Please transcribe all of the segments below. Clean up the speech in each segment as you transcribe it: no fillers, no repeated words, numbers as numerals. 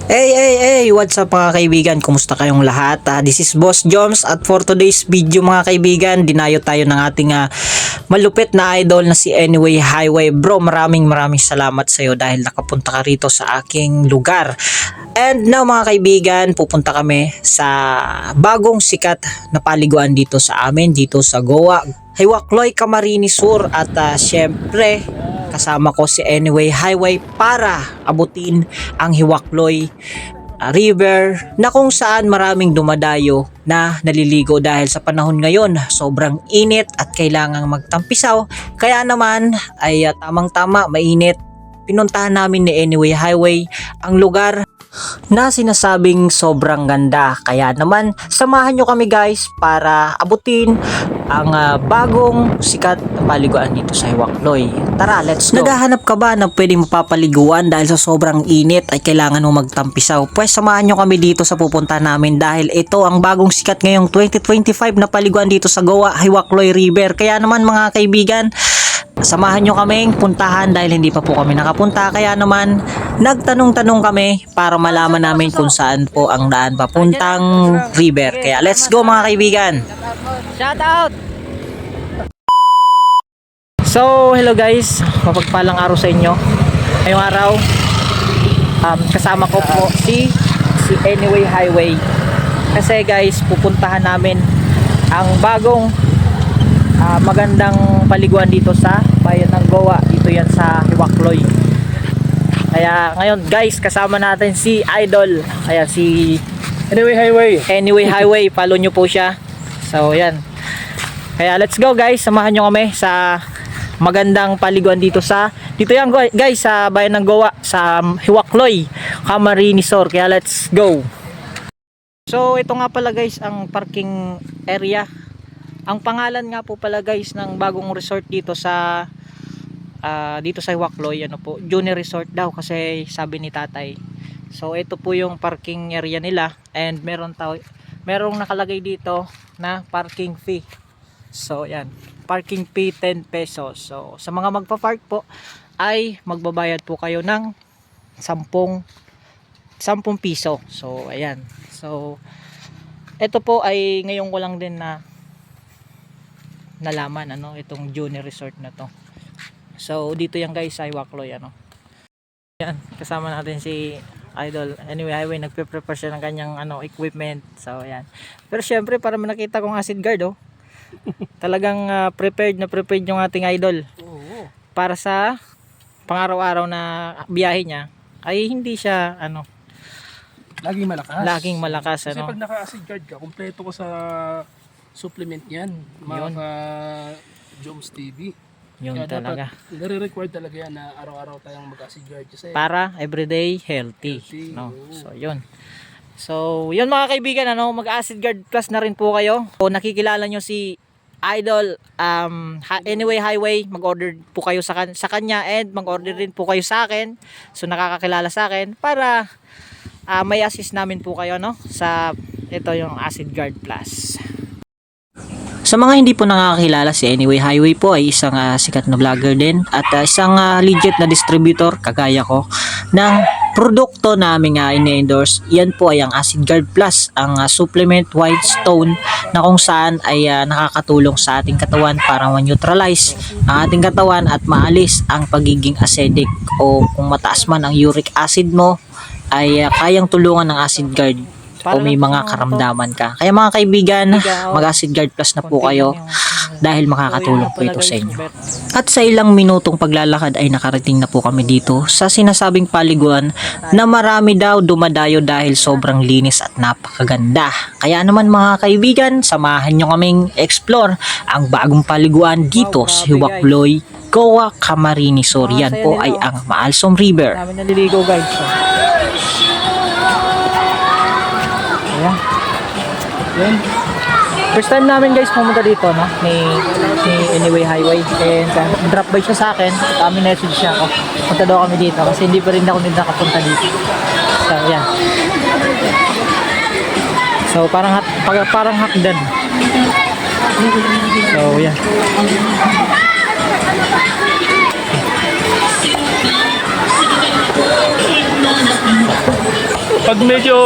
Hey, what's up mga kaibigan? Kumusta kayong lahat? This is Boss Joms at for today's video mga kaibigan, dinayo tayo ng ating malupit na idol na si Anyway Highway. Bro, maraming salamat sa iyo dahil nakapunta ka rito sa aking lugar. And now mga kaibigan, pupunta kami sa bagong sikat na paliguan dito sa amin, dito sa Goa, Hiwakloy, Camarines Sur. At syempre, kasama ko si Anyway Highway para abutin ang Hiwakloy River na kung saan maraming dumadayo na naliligo dahil sa panahon ngayon sobrang init at kailangang magtampisaw. Kaya naman ay tamang-tama, mainit. Pinuntahan namin ni Anyway Highway ang lugar na sinasabing sobrang ganda. Kaya naman samahan nyo kami guys para abutin ang bagong sikat na paliguan dito sa Hiwakloy. Tara, let's go! Naghahanap ka ba na pwedeng mapapaliguan dahil sa sobrang init ay kailangan mo magtampisaw? Pues samahan nyo kami dito sa pupunta namin dahil ito ang bagong sikat ngayong 2025 na paliguan dito sa Goa, Hiwakloy River. Kaya naman mga kaibigan, samahan nyo kaming puntahan dahil hindi pa po kami nakapunta. Kaya naman nagtanong-tanong kami para malaman namin kung saan po ang daan papuntang river. Kaya let's go mga kaibigan. Shout out! So hello guys, mapagpalang araw sa inyo. Ngayong araw kasama ko po si Anyway Highway. Kasi guys, pupuntahan namin ang bagong magandang paliguan dito sa bayan ng Goa. Dito yan sa Hiwakloy. Kaya ngayon guys, kasama natin si Idol. Kaya si Anyway Highway, follow nyo po siya. So yan. Kaya let's go guys, samahan nyo kami sa magandang paliguan dito yan guys sa bayan ng Goa, sa Hiwakloy, Camarines Sur. Kaya let's go. So ito nga pala guys ang parking area. Ang pangalan nga po pala guys ng bagong resort dito sa Hiwakloy, ano po, Junior Resort daw kasi sabi ni tatay. So ito po yung parking area nila and merong nakalagay dito na parking fee. So yan, parking fee 10 pesos. So sa mga magpa-park po ay magbabayad po kayo ng 10 piso. So ayan. So ito po ay ngayon ko lang din na nalaman itong Junior Resort na to. So dito yan guys sa Hiwakloy, yan, kasama natin si Idol Anyway Highway. Nagpe-prepare siya ng kanyang equipment. So ayan, pero syempre para nakita kong acid guard, talagang prepared yung ating idol. Para sa pang-araw-araw na biyahe niya ay hindi siya laging malakas. Kasi pag naka-acid guard ka, kumpleto ko sa supplement yan, mga Joms TV. Yun kaya talaga. Nare-required talaga yan na araw-araw tayong mag-acid guard kasi para everyday healthy. So yun. So yun mga kaibigan, mag-acid guard plus na rin po kayo. O nakikilala nyo si Idol Anyway Highway, mag-order po kayo sa kanya and mag-order rin po kayo sa akin. So nakakakilala sa akin para may assist namin po kayo sa ito yung acid guard plus. Sa mga hindi po nakakilala, si Anyway Highway po ay isang sikat na vlogger din at isang legit na distributor kagaya ko ng produkto naming in-endorse. Yan po ay ang Acid Guard Plus, ang supplement white stone na kung saan ay nakakatulong sa ating katawan para ma-neutralize ang ating katawan at maalis ang pagiging acidic o kung mataas man ang uric acid mo ay kayang tulungan ng Acid Guard o may mga karamdaman ka. Kaya mga kaibigan, mag-Acid Guard Plus na po kayo dahil makakatulong po ito sa inyo. At sa ilang minutong paglalakad ay nakarating na po kami dito sa sinasabing paliguan na marami daw dumadayo dahil sobrang linis at napakaganda. Kaya naman mga kaibigan, samahan nyo kaming explore ang bagong paliguan dito sa Hiwakloy, Goa, Camarines Sur. Yan po ay ang Maalsom River. Namin naliligo guys. Yun. First time namin guys pumunta dito ni Anyway Highway and drop by siya sa akin. Kami message siya ako. Punta daw kami dito kasi hindi pa rin ako nakapunta dito. So yan. So parang hakdan. So yan. Pag medyo,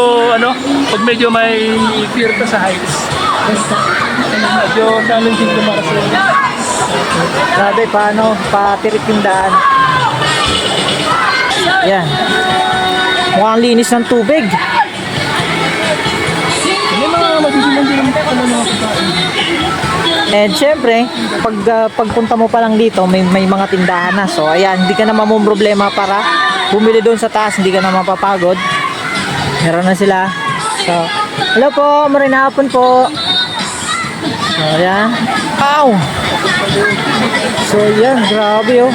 pag medyo may fear ka sa heights, medyo challenging tumakas yun. Grabe, paano? Patirik yung daan. Yan. Mukhang linis ng tubig. May mga magsisimang din naman mga pagkain. And syempre, pagpunta mo pa lang dito, may mga tindahan na. So, ayan, hindi ka na problema para bumili doon sa taas, hindi ka na mapapagod. Meron na sila. So, hello po, maraming hapon po. So, ayan. Ow! So, ayan, grabe oh.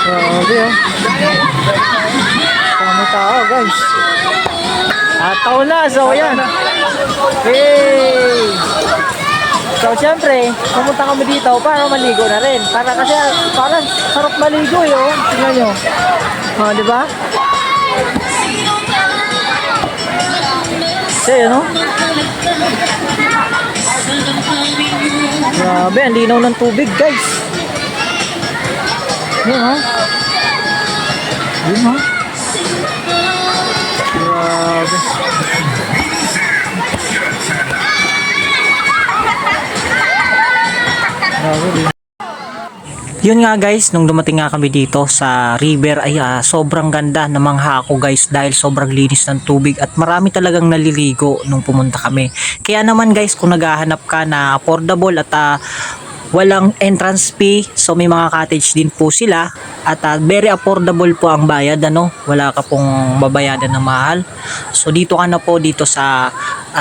Grabe oh. Kami tao, guys. Ataw na, so ayan. Hey! So, syempre, pumunta kami dito para maligo na rin. Kasi parang sarap maligo eh, oh. Tingnan nyo. Oh, di ba? So, yun, oh. Grabe, ang linaw ng tubig, guys. Yun, oh. Yun, oh. Grabe. Yun nga guys, nung dumating nga kami dito sa river ay sobrang ganda ng mga ako guys dahil sobrang linis ng tubig at marami talagang naliligo nung pumunta kami. Kaya naman guys, kung naghahanap ka na affordable at walang entrance fee, so may mga cottage din po sila at very affordable po ang bayad, wala ka pong babayadan na mahal. So dito ka na po dito sa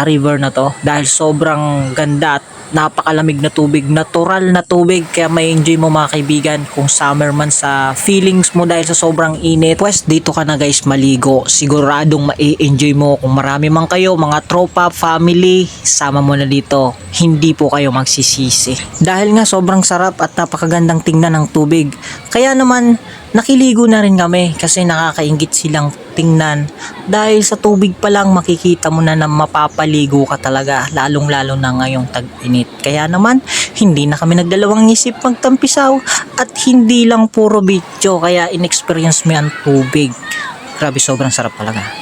river na to dahil sobrang ganda at napakalamig na tubig, natural na tubig, kaya may enjoy mo mga kaibigan kung summer man sa feelings mo dahil sa sobrang init. Pues dito ka na guys maligo, siguradong mai-enjoy mo. Kung marami man kayo, mga tropa, family, sama mo na dito, hindi po kayo magsisisi dahil nga sobrang sarap at napakagandang tingnan ng tubig. Kaya naman nakiligo na rin kami kasi nakakaingit silang tingnan dahil sa tubig pa lang makikita mo na mapapaligo ka talaga, lalong lalo na ngayong tag-init. Kaya naman hindi na kami nagdalawang isip magtampisaw at hindi lang puro video, kaya in-experience mo ang tubig. Grabe, sobrang sarap talaga.